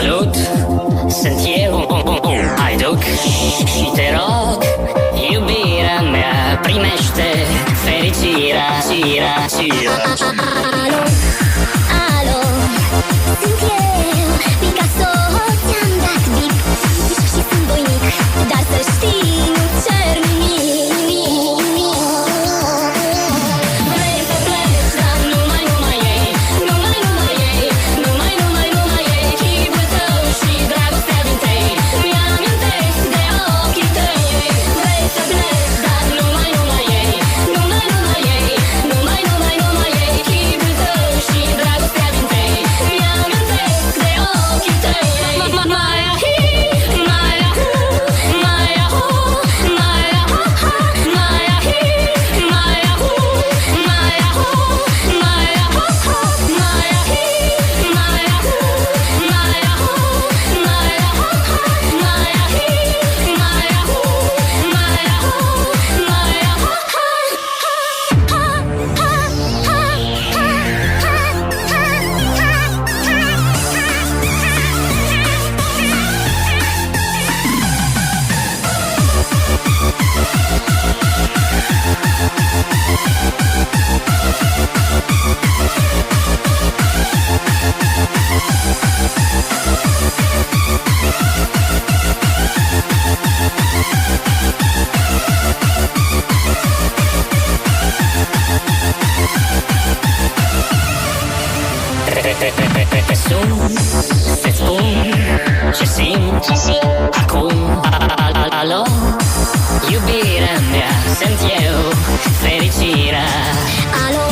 Salut, sunt eu, Haiduc, și te rog, iubirea mea, primește fericirea, Alo, alo, sunt eu, Picasso, ți-am dat bip și sunt voinic, dar să știi, nu cer nimic. Vrei să pleci, dar numai ei, numai ei, numai ei, chipul tău și dragostea din tei, mi-amintesc de ochii tăi. Vrei să pleci, dar numai ei, numai ei, numai ei, chipul tău și dragostea din tei, mi-amintesc de ochii tăi. Te sun, să-ți spun ce simt acum. Alo, iubirea mea, sunt eu, fericirea. Alo,